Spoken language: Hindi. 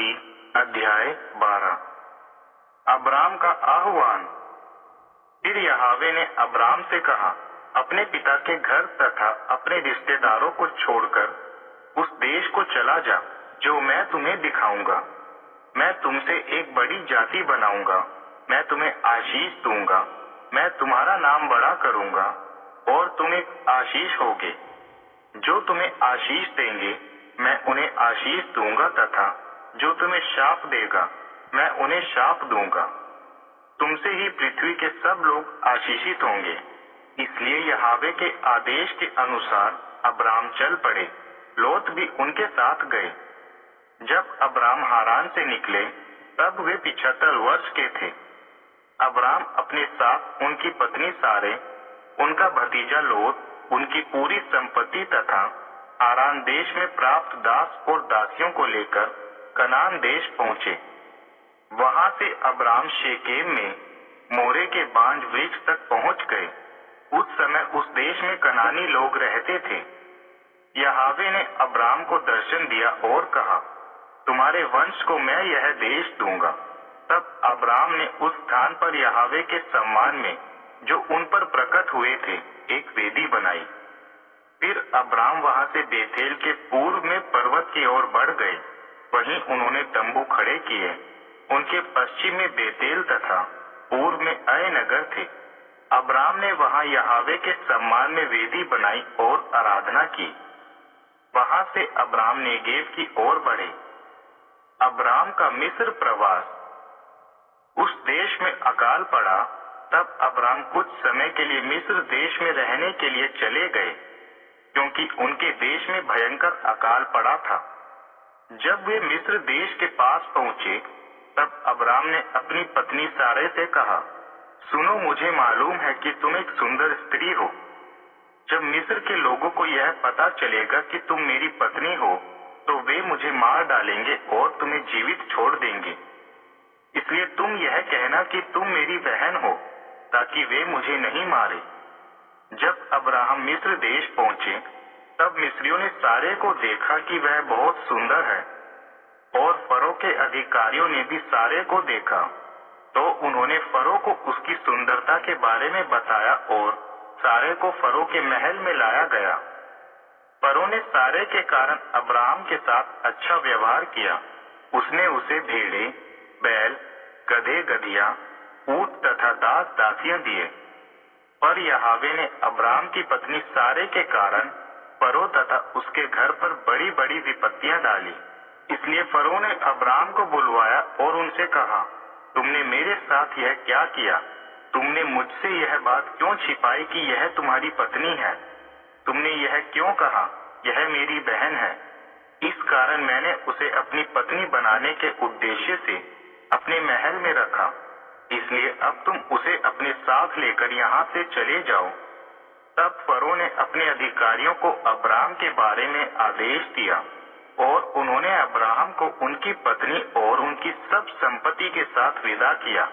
उत्पत्ति अध्याय 12। अब्राम का आह्वान। फिर यहोवा ने अब्राम से कहा, अपने पिता के घर तथा अपने रिश्तेदारों को छोड़कर उस देश को चला जा जो मैं तुम्हें दिखाऊंगा। मैं तुमसे एक बड़ी जाति बनाऊंगा, मैं तुम्हें आशीष दूंगा, मैं तुम्हारा नाम बड़ा करूंगा और तुम एक आशीष होगे। जो तुम्हें आशीष देंगे मैं उन्हें आशीष दूंगा तथा जो तुम्हें शाप देगा मैं उन्हें शाप दूंगा। तुमसे ही पृथ्वी के सब लोग आशीषित होंगे। इसलिए यहोवा के आदेश के अनुसार अब्राम चल पड़े। लोत भी उनके साथ गए। जब अब्राम हारान से निकले तब वे 75 वर्ष के थे। अब्राम अपने साथ उनकी पत्नी सारे, उनका भतीजा लोत, उनकी पूरी संपत्ति तथा हारान देश में प्राप्त दास और दासियों को लेकर कनान देश पहुंचे। वहां से अब्राम शेकेम में मोरे के बांज वृक्ष तक पहुंच गए। उस समय उस देश में कनानी लोग रहते थे। यहोवा ने अब्राम को दर्शन दिया और कहा, तुम्हारे वंश को मैं यह देश दूंगा। तब अब्राम ने उस स्थान पर यहोवा के सम्मान में जो उन पर प्रकट हुए थे एक वेदी बनाई। फिर अब्राम वहां से बेथेल के पूर्व में पर्वत की ओर बढ़ गए। वहीं उन्होंने तंबू खड़े किए। उनके पश्चिम में बेतेल तथा पूर्व में अय नगर थे। अब्राम ने वहां यहोवा के सम्मान में वेदी बनाई और आराधना की। वहां से अब्राम नेगेव की ओर बढ़े। अब्राम का मिस्र प्रवास। उस देश में अकाल पड़ा। तब अब्राम कुछ समय के लिए मिस्र देश में रहने के लिए चले गए, क्योंकि उनके देश में भयंकर अकाल पड़ा था। जब वे मिस्र देश के पास पहुंचे तब अब्राम ने अपनी पत्नी सारे से कहा, सुनो, मुझे मालूम है कि तुम एक सुंदर स्त्री हो। जब मिस्र के लोगों को यह पता चलेगा कि तुम मेरी पत्नी हो तो वे मुझे मार डालेंगे और तुम्हें जीवित छोड़ देंगे। इसलिए तुम यह कहना कि तुम मेरी बहन हो, ताकि वे मुझे नहीं मारे। जब अब्राहम मिस्र देश पहुंचे तब मिस्रियों ने सारे को देखा कि वह बहुत सुंदर है, और फरो के अधिकारियों ने भी सारे को देखा। तो उन्होंने फरो को उसकी सुंदरता के बारे में बताया और सारे को फरो के महल में लाया गया। फरो ने सारे के कारण अब्राहम के साथ अच्छा व्यवहार किया। उसने उसे भेड़े, बैल, गधे, गधिया, ऊंट तथा दास दासियां दिए। पर यहोवा ने अब्राम की पत्नी सारे के कारण फरो तथा उसके घर पर बड़ी बड़ी विपत्तियां डाली। इसलिए फरो ने अब्राम को बुलवाया और उनसे कहा, तुमने मेरे साथ यह क्या किया? तुमने मुझसे यह बात क्यों छिपाई कि यह तुम्हारी पत्नी है? तुमने यह क्यों कहा, यह मेरी बहन है? इस कारण मैंने उसे अपनी पत्नी बनाने के उद्देश्य से अपने महल में रखा। इसलिए अब तुम उसे अपने साथ लेकर यहाँ से चले जाओ। तब फरो ने अपने अधिकारियों को अब्राम के बारे में आदेश दिया और उन्होंने अब्राहम को उनकी पत्नी और उनकी सब संपत्ति के साथ विदा किया।